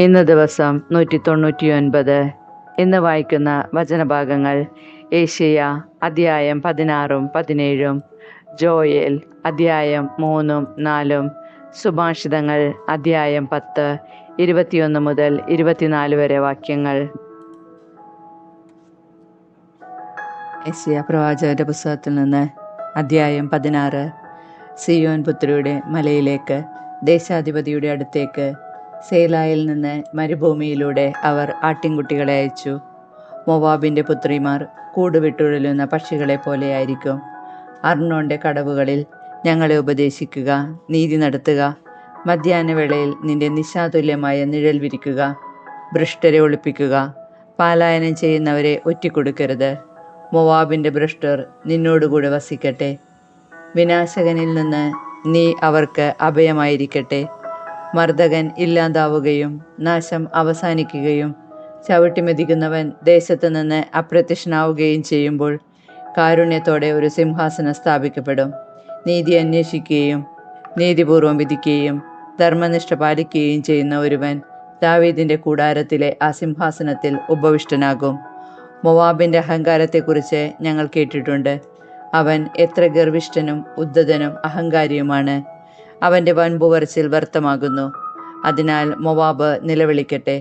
ഇന്ന് ദിവസം 199. ഇന്ന് വായിക്കുന്ന വചനഭാഗങ്ങൾ ഏശയ്യ അധ്യായം 16-17, ജോയേൽ അധ്യായം 3-4, സുഭാഷിതങ്ങൾ അധ്യായം 10, 21 മുതൽ 24 വരെ വാക്യങ്ങൾ. ഏശയ്യ പ്രവാചകന്റെ പുസ്തകത്തിൽ നിന്ന് അധ്യായം 16. സിയോൻ പുത്രിയുടെ മലയിലേക്ക്, ദേശാധിപതിയുടെ അടുത്തേക്ക്, സേലായിൽ നിന്ന് മരുഭൂമിയിലൂടെ അവർ ആട്ടിൻകുട്ടികളെ അയച്ചു. മോവാബിൻ്റെ പുത്രിമാർ കൂടുവിട്ടുഴലുന്ന പക്ഷികളെ പോലെയായിരിക്കും. അർണോന്റെ കടവുകളിൽ ഞങ്ങളെ ഉപദേശിക്കുക, നീതി നടത്തുക. മധ്യാഹ്നവേളയിൽ നിന്റെ നിശാതുല്യമായ നിഴൽ വിരിക്കുക. ഭ്രഷ്ടരെ ഒളിപ്പിക്കുക, പലായനം ചെയ്യുന്നവരെ ഒറ്റിക്കൊടുക്കരുത്. മോവാബിൻ്റെ ഭ്രഷ്ടർ നിന്നോടുകൂടെ വസിക്കട്ടെ. വിനാശകനിൽ നിന്ന് നീ അവർക്ക് അഭയമായിരിക്കട്ടെ. മർദ്ദകൻ ഇല്ലാതാവുകയും നാശം അവസാനിക്കുകയും ചവിട്ടിമെതിക്കുന്നവൻ ദേശത്ത് നിന്ന് അപ്രത്യക്ഷനാവുകയും ചെയ്യുമ്പോൾ കാരുണ്യത്തോടെ ഒരു സിംഹാസനം സ്ഥാപിക്കപ്പെടും. നീതി അന്വേഷിക്കുകയും നീതിപൂർവം വിധിക്കുകയും ധർമ്മനിഷ്ഠ പാലിക്കുകയും ചെയ്യുന്ന ഒരുവൻ ദാവീദിൻ്റെ കൂടാരത്തിലെ ആ സിംഹാസനത്തിൽ ഉപവിഷ്ടനാകും. മോവാബിൻ്റെ അഹങ്കാരത്തെക്കുറിച്ച് ഞങ്ങൾ കേട്ടിട്ടുണ്ട്. അവൻ എത്ര ഗർവിഷ്ഠനും ഉദ്ധതനും അഹങ്കാരിയുമാണ്. അവൻ്റെ വൻപുവർച്ചിൽ വ്യർത്ഥമാകുന്നു. അതിനാൽ മൊവാബ് നിലവിളിക്കട്ടെ.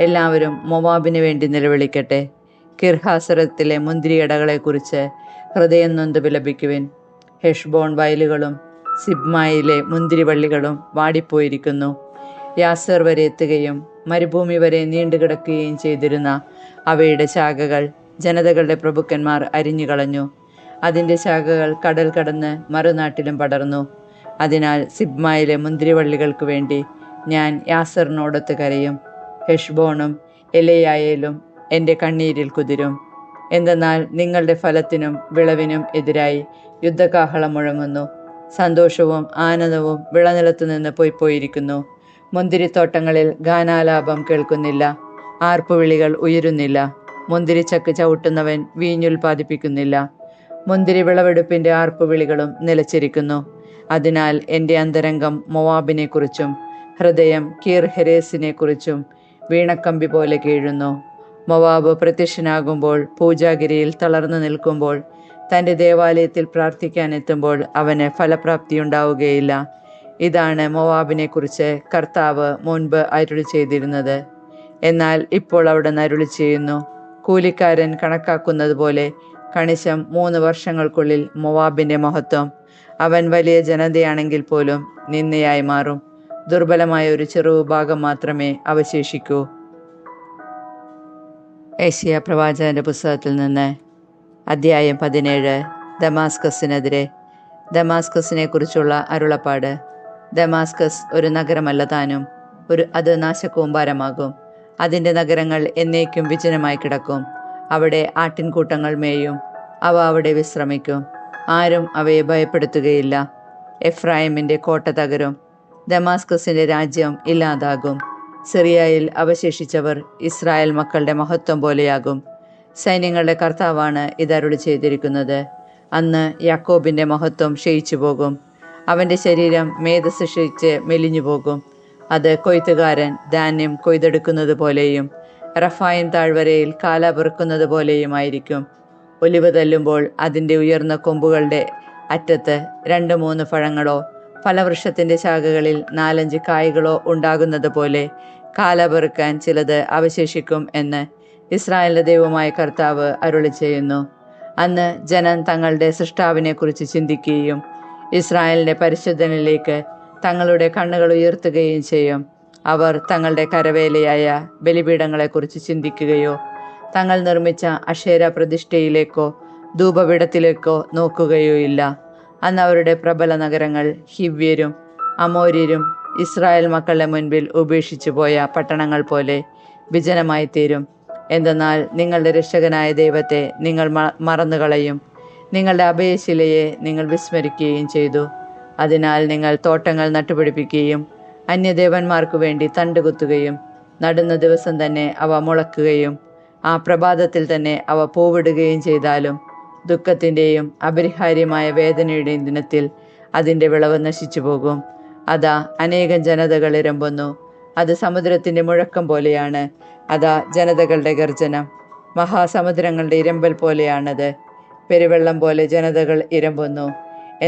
എല്ലാവരും മൊവാബിന് വേണ്ടി നിലവിളിക്കട്ടെ. കിർഹാസറത്തിലെ മുന്തിരിയടകളെക്കുറിച്ച് ഹൃദയം നൊന്ത് വിലപിക്കുവിൻ. ഹെഷ്ബോൺ വയലുകളും സിബ്മായിലെ മുന്തിരിവള്ളികളും വാടിപ്പോയിരിക്കുന്നു. യാസർ വരെ എത്തുകയും മരുഭൂമി വരെ നീണ്ടുകിടക്കുകയും ചെയ്തിരുന്ന അവയുടെ ശാഖകൾ ജനതകളുടെ പ്രഭുക്കന്മാർ അരിഞ്ഞുകളഞ്ഞു. അതിൻ്റെ ശാഖകൾ കടൽ കടന്ന് മറുനാട്ടിലും പടർന്നു. അതിനാൽ സിബ്മായിലെ മുന്തിരിവള്ളികൾക്ക് വേണ്ടി ഞാൻ യാസറിനോടൊത്ത് കരയും. ഹെഷ്ബോണും എലെയായേലും എൻ്റെ കണ്ണീരിൽ കുതിരും. എന്തെന്നാൽ നിങ്ങളുടെ ഫലത്തിനും വിളവിനും എതിരായി യുദ്ധകാഹളം മുഴങ്ങുന്നു. സന്തോഷവും ആനന്ദവും വിളനിലത്തു നിന്ന് പോയിരിക്കുന്നു. മുന്തിരിത്തോട്ടങ്ങളിൽ ഗാനാലാപം കേൾക്കുന്നില്ല. ആർപ്പുവിളികൾ ഉയരുന്നില്ല. മുന്തിരിച്ചക്ക് ചവിട്ടുന്നവൻ വീഞ്ഞുൽപാദിപ്പിക്കുന്നില്ല. മുന്തിരി വിളവെടുപ്പിൻ്റെ ആർപ്പുവിളികളും നിലച്ചിരിക്കുന്നു. അതിനാൽ എൻ്റെ അന്തരംഗം മൊവാബിനെക്കുറിച്ചും ഹൃദയം കീർഹെരേസിനെക്കുറിച്ചും വീണക്കമ്പി പോലെ കീഴുന്നു. മൊവാബ് പ്രത്യക്ഷനാകുമ്പോൾ, പൂജാഗിരിയിൽ തളർന്നു നിൽക്കുമ്പോൾ, തൻ്റെ ദേവാലയത്തിൽ പ്രാർത്ഥിക്കാനെത്തുമ്പോൾ അവന് ഫലപ്രാപ്തിയുണ്ടാവുകയില്ല. ഇതാണ് മൊവാബിനെക്കുറിച്ച് കർത്താവ് മുൻപ് അരുളി ചെയ്തിരുന്നത്. എന്നാൽ ഇപ്പോൾ അവിടുന്ന് അരുളി ചെയ്യുന്നു, കൂലിക്കാരൻ കണക്കാക്കുന്നത് പോലെ കണിശം 3 വർഷങ്ങൾക്കുള്ളിൽ മൊവാബിൻ്റെ മഹത്വം, അവൻ വലിയ ജനതയാണെങ്കിൽ പോലും നിന്ദയായി മാറും. ദുർബലമായ ഒരു ചെറുവിഭാഗം മാത്രമേ അവശേഷിക്കൂ. ഏശയ്യ പ്രവാചകന്റെ പുസ്തകത്തിൽ നിന്ന് അധ്യായം 17. ദമാസ്കസിനെതിരെ. ദമാസ്കസിനെ കുറിച്ചുള്ള അരുളപ്പാട്. ദമാസ്കസ് ഒരു നഗരമല്ല താനും, അത് നാശകൂമ്പാരമാകും. അതിൻ്റെ നഗരങ്ങൾ എന്നേക്കും വിജനമായി കിടക്കും. അവിടെ ആട്ടിൻകൂട്ടങ്ങൾ മേയും. അവ അവിടെ വിശ്രമിക്കും. ആരും അവയെ ഭയപ്പെടുത്തുകയില്ല. എഫ്രായിമിൻ്റെ കോട്ട തകരും. ദമാസ്കസിൻ്റെ രാജ്യം ഇല്ലാതാകും. സിറിയയിൽ അവശേഷിച്ചവർ ഇസ്രായേൽ മക്കളുടെ മഹത്വം പോലെയാകും. സൈന്യങ്ങളുടെ കർത്താവാണ് ഇതരുളി ചെയ്തിരിക്കുന്നത്. അന്ന് യാക്കോബിൻ്റെ മഹത്വം ക്ഷയിച്ചു പോകും. അവൻ്റെ ശരീരം മേധസ് ക്ഷയിച്ച് മെലിഞ്ഞു പോകും. അത് കൊയ്ത്തുകാരൻ ധാന്യം കൊയ്തെടുക്കുന്നത് പോലെയും റഫായിം താഴ്വരയിൽ കാല പെറുക്കുന്നത് പോലെയുമായിരിക്കും. ഒലിവ് തല്ലുമ്പോൾ അതിൻ്റെ ഉയർന്ന കൊമ്പുകളുടെ അറ്റത്ത് 2-3 ഫലങ്ങളോ ഫലവൃക്ഷത്തിൻ്റെ ശാഖകളിൽ 4-5 കായ്കളോ ഉണ്ടാകുന്നത് പോലെ കാല പെറുക്കാൻ ചിലത് അവശേഷിക്കും എന്ന് ഇസ്രായേലിൻ്റെ ദൈവമായ കർത്താവ് അരുളി ചെയ്യുന്നു. അന്ന് ജനം തങ്ങളുടെ സൃഷ്ടാവിനെക്കുറിച്ച് ചിന്തിക്കുകയും ഇസ്രായേലിൻ്റെ പരിശുദ്ധനിലേക്ക് തങ്ങളുടെ കണ്ണുകൾ ഉയർത്തുകയും ചെയ്യും. അവർ തങ്ങളുടെ കരവേലയായ ബലിപീഠങ്ങളെക്കുറിച്ച് ചിന്തിക്കുകയോ തങ്ങൾ നിർമ്മിച്ച അക്ഷേര പ്രതിഷ്ഠയിലേക്കോ ധൂപപീഠത്തിലേക്കോ നോക്കുകയോ ഇല്ല. അന്ന് അവരുടെ പ്രബല നഗരങ്ങൾ ഹിവ്യരും അമോര്യരും ഇസ്രായേൽ മക്കളുടെ മുൻപിൽ ഉപേക്ഷിച്ചു പോയ പട്ടണങ്ങൾ പോലെ വിജനമായി തീരും. എന്തെന്നാൽ നിങ്ങളുടെ രക്ഷകനായ ദൈവത്തെ നിങ്ങൾ മറന്നുകളയും. നിങ്ങളുടെ അഭയശിലയെ നിങ്ങൾ വിസ്മരിക്കുകയും ചെയ്തു. അതിനാൽ നിങ്ങൾ തോട്ടങ്ങൾ നട്ടുപിടിപ്പിക്കുകയും അന്യദേവന്മാർക്കു വേണ്ടി തണ്ടുകുത്തുകയും നടുന്ന ദിവസം തന്നെ അവ മുളക്കുകയും ആ പ്രഭാതത്തിൽ തന്നെ അവ പൂവിടുകയും ചെയ്താലും ദുഃഖത്തിൻ്റെയും അപരിഹാര്യമായ വേദനയുടെയും ദിനത്തിൽ അതിൻ്റെ വിളവ് നശിച്ചു പോകും. അതാ അനേകം ജനതകൾ ഇരമ്പുന്നു. അത് സമുദ്രത്തിൻ്റെ മുഴക്കം പോലെയാണ്. അതാ ജനതകളുടെ ഗർജനം. മഹാസമുദ്രങ്ങളുടെ ഇരമ്പൽ പോലെയാണത്. പെരുവെള്ളം പോലെ ജനതകൾ ഇരമ്പുന്നു.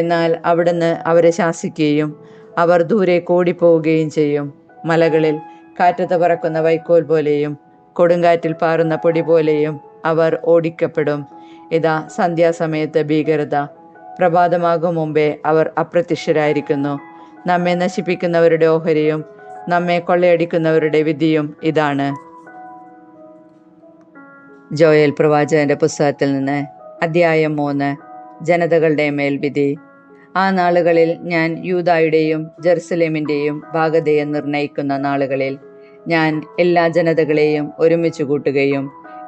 എന്നാൽ അവിടുന്ന് അവരെ ശാസിക്കുകയും അവർ ദൂരെ ഓടിപ്പോവുകയും ചെയ്യും. മലകളിൽ കാറ്റത്ത് പറക്കുന്ന വൈക്കോൽ പോലെയും കൊടുങ്കാറ്റിൽ പാറുന്ന പൊടി പോലെയും അവർ ഓടിക്കപ്പെടും. ഇതാ സന്ധ്യാസമയത്ത് ഭീകരത. പ്രഭാതമാകും മുമ്പേ അവർ അപ്രത്യക്ഷരായിരിക്കുന്നു. നമ്മെ നശിപ്പിക്കുന്നവരുടെ ഓഹരിയും നമ്മെ കൊള്ളയടിക്കുന്നവരുടെ വിധിയും ഇതാണ്. ജോയേൽ പ്രവാചകന്റെ പുസ്തകത്തിൽ നിന്ന് അധ്യായം 3. ജനതകളുടെ മേൽ വിധി. ആ നാളുകളിൽ ഞാൻ യൂദായുടെയും ജെറുസലേമിൻ്റെയും ഭാഗതയെ നിർണയിക്കുന്ന നാളുകളിൽ ഞാൻ എല്ലാ ജനതകളെയും ഒരുമിച്ച് കൂട്ടുകയും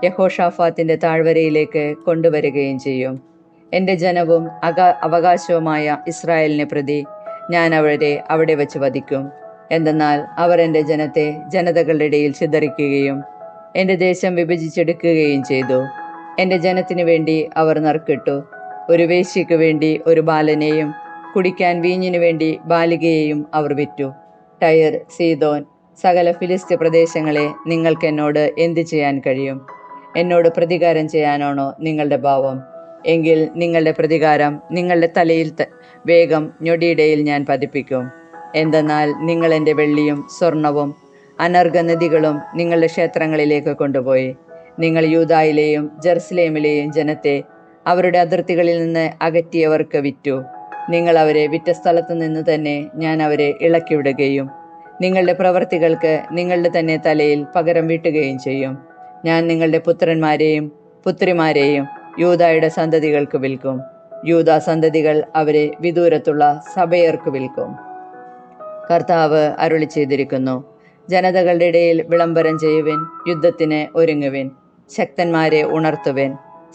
യഹോഷാഫാത്തിൻ്റെ താഴ്വരയിലേക്ക് കൊണ്ടുവരികയും ചെയ്യും. എൻ്റെ ജനവും അവകാശവുമായ ഇസ്രായേലിനെ പ്രതി ഞാൻ അവരെ അവിടെ വച്ച് വധിക്കും. എന്തെന്നാൽ അവർ എൻ്റെ ജനത്തെ ജനതകളുടെ ഇടയിൽ ചിതറിക്കുകയും എൻ്റെ ദേശം വിഭജിച്ചെടുക്കുകയും ചെയ്തു. എൻ്റെ ജനത്തിനു വേണ്ടി അവർ നറുക്കിട്ടു. ഒരു വേശ്യയ്ക്ക് വേണ്ടി ഒരു ബാലനെയും കുടിക്കാൻ വീഞ്ഞിനു വേണ്ടി ബാലികയെയും അവർ വിറ്റു. ടയർ, സീദോൻ, സകല ഫിലിസ്ത്യ പ്രദേശങ്ങളെ നിങ്ങൾക്ക് എന്നോട് എന്ത് ചെയ്യാൻ കഴിയും? എന്നോട് പ്രതികാരം ചെയ്യാനാണോ നിങ്ങളുടെ ഭാവം? എങ്കിൽ നിങ്ങളുടെ പ്രതികാരം നിങ്ങളുടെ തലയിൽ വേഗം ഞൊടിയിടയിൽ ഞാൻ പതിപ്പിക്കും. എന്തെന്നാൽ നിങ്ങൾ എൻ്റെ വെള്ളിയും സ്വർണവും അനർഘ നദികളും നിങ്ങളുടെ ക്ഷേത്രങ്ങളിലേക്ക് കൊണ്ടുപോയി. നിങ്ങൾ യൂദായിലെയും ജെറുസലേമിലെയും ജനത്തെ അവരുടെ അതിർത്തികളിൽ നിന്ന് അകറ്റിയവർക്ക് വിറ്റു. നിങ്ങൾ അവരെ വിറ്റ സ്ഥലത്തു നിന്ന് തന്നെ ഞാൻ അവരെ ഇളക്കിവിടുകയും നിങ്ങളുടെ പ്രവർത്തികൾക്ക് നിങ്ങളുടെ തന്നെ തലയിൽ പകരം വീട്ടുകയും ചെയ്യും. ഞാൻ നിങ്ങളുടെ പുത്രന്മാരെയും പുത്രിമാരെയും യൂദായുടെ സന്തതികൾക്ക് വിൽക്കും. യൂദാ സന്തതികൾ അവരെ വിദൂരത്തുള്ള സഭയർക്ക് വിൽക്കും. കർത്താവ് അരുളി ചെയ്തിരിക്കുന്നു. ജനതകളുടെ ഇടയിൽ വിളംബരം ചെയ്യുവിൻ, യുദ്ധത്തിന് ഒരുങ്ങുവിൻ, ശക്തന്മാരെ ഉണർത്തുവിൻ.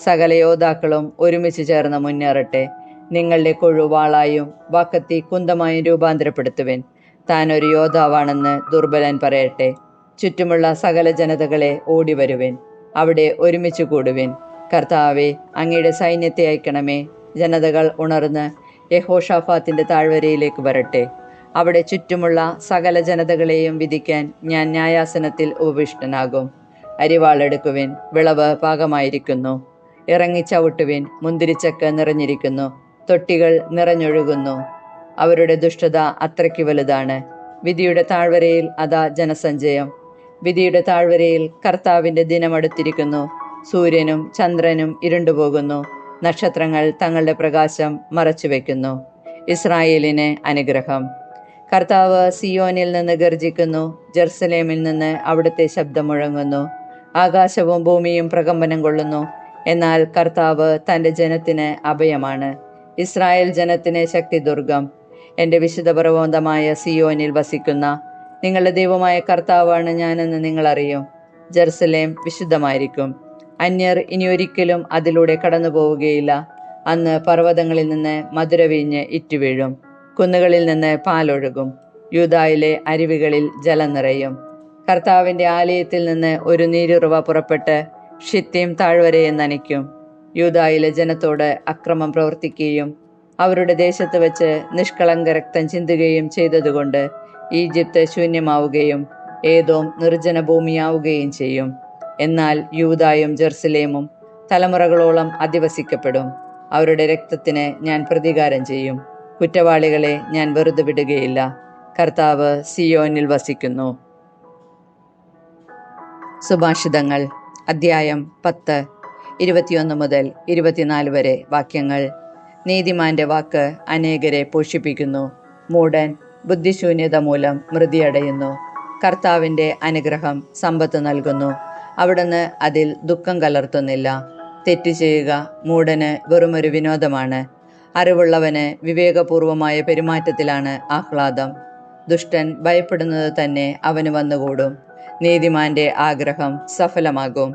സകല യോദ്ധാക്കളും ഒരുമിച്ച് ചേർന്ന് മുന്നേറട്ടെ. നിങ്ങളുടെ കൊഴു വാളായും വാക്കത്തി കുന്തമായും രൂപാന്തരപ്പെടുത്തുവിൻ. താൻ ഒരു യോദ്ധാവാണെന്ന് ദുർബലൻ പറയട്ടെ. ചുറ്റുമുള്ള സകല ജനതകളെ ഓടിവരുവിൻ, അവിടെ ഒരുമിച്ച് കൂടുവിൻ. കർത്താവെ, അങ്ങയുടെ സൈന്യത്തെ അയക്കണമേ. ജനതകൾ ഉണർന്ന് യഹോഷാഫാത്തിൻ്റെ താഴ്വരയിലേക്ക് വരട്ടെ. അവിടെ ചുറ്റുമുള്ള സകല ജനതകളെയും വിധിക്കാൻ ഞാൻ ന്യായാസനത്തിൽ ഉപവിഷ്ടനാകും. അരിവാളെടുക്കുവിൻ, വിളവ് പാകമായിരിക്കുന്നു. ഇറങ്ങി ചവിട്ടുവിൻ, മുന്തിരിച്ചക്ക് നിറഞ്ഞിരിക്കുന്നു, തൊട്ടികൾ നിറഞ്ഞൊഴുകുന്നു. അവരുടെ ദുഷ്ടത അത്രയ്ക്ക് വലുതാണ്. വിധിയുടെ താഴ്വരയിൽ അതാ ജനസഞ്ചയം. വിധിയുടെ താഴ്വരയിൽ കർത്താവിൻ്റെ ദിനമടുത്തിരിക്കുന്നു. സൂര്യനും ചന്ദ്രനും ഇരുണ്ടുപോകുന്നു, നക്ഷത്രങ്ങൾ തങ്ങളുടെ പ്രകാശം മറച്ചുവെക്കുന്നു. ഇസ്രായേലിന് അനുഗ്രഹം. കർത്താവ് സിയോനിൽ നിന്ന് ഗർജിക്കുന്നു, ജെറുസലേമിൽ നിന്ന് അവിടുത്തെ ശബ്ദം മുഴങ്ങുന്നു. ആകാശവും ഭൂമിയും പ്രകമ്പനം കൊള്ളുന്നു. എന്നാൽ കർത്താവ് തൻ്റെ ജനത്തിന് അഭയമാണ്, ഇസ്രായേൽ ജനത്തിന് ശക്തിദുർഗം. എൻ്റെ വിശുദ്ധ പർവ്വതമായ സിയോനിൽ വസിക്കുന്ന നിങ്ങളുടെ ദൈവമായ കർത്താവാണ് ഞാനെന്ന് നിങ്ങൾ അറിയും. ജെറുസലേം വിശുദ്ധമായിരിക്കും. അന്യർ ഇനി ഒരിക്കലും അതിലൂടെ കടന്നു പോവുകയില്ല. അന്ന് പർവ്വതങ്ങളിൽ നിന്ന് മധുരവീഞ്ഞ് ഇറ്റുവീഴും, കുന്നുകളിൽ നിന്ന് പാലൊഴുകും, യൂദായിലെ അരുവികളിൽ ജലം നിറയും. കർത്താവിൻ്റെ ആലയത്തിൽ നിന്ന് ഒരു നീരുറവ പുറപ്പെട്ട് ഷിത്തീം താഴ്വരയെ നനയ്ക്കും. യൂദായിലെ ജനത്തോട് അക്രമം പ്രവർത്തിക്കുകയും അവരുടെ ദേശത്ത് വെച്ച് നിഷ്കളങ്ക രക്തം ചിന്തുകയും ചെയ്തതുകൊണ്ട് ഈജിപ്ത് ശൂന്യമാവുകയും ഏദോം നിർജ്ജന ഭൂമിയാവുകയും ചെയ്യും. എന്നാൽ യൂദായും ജെറുസലേമും തലമുറകളോളം അധിവസിക്കപ്പെടും. അവരുടെ രക്തത്തിന് ഞാൻ പ്രതികാരം ചെയ്യും. കുറ്റവാളികളെ ഞാൻ വെറുതെ വിടുകയില്ല. കർത്താവ് സിയോനിൽ വസിക്കുന്നു. സുഭാഷിതങ്ങൾ അധ്യായം 10, 21 മുതൽ 24 വരെ വാക്യങ്ങൾ. നീതിമാന്റെ വാക്ക് അനേകരെ പോഷിപ്പിക്കുന്നു. മൂഢൻ ബുദ്ധിശൂന്യത മൂലം മൃതിയടയുന്നു. കർത്താവിൻ്റെ അനുഗ്രഹം സമ്പത്ത് നൽകുന്നു, അവിടുന്ന് അതിൽ ദുഃഖം കലർത്തുന്നില്ല. തെറ്റ് ചെയ്യുക മൂഢന് വെറുമൊരു വിനോദമാണ്. അറിവുള്ളവന് വിവേകപൂർവമായ പെരുമാറ്റത്തിലാണ് ആഹ്ലാദം. ദുഷ്ടൻ ഭയപ്പെടുന്നത് തന്നെ അവന് വന്നുകൂടും. നീതിമാന്റെ ആഗ്രഹം സഫലമാകും.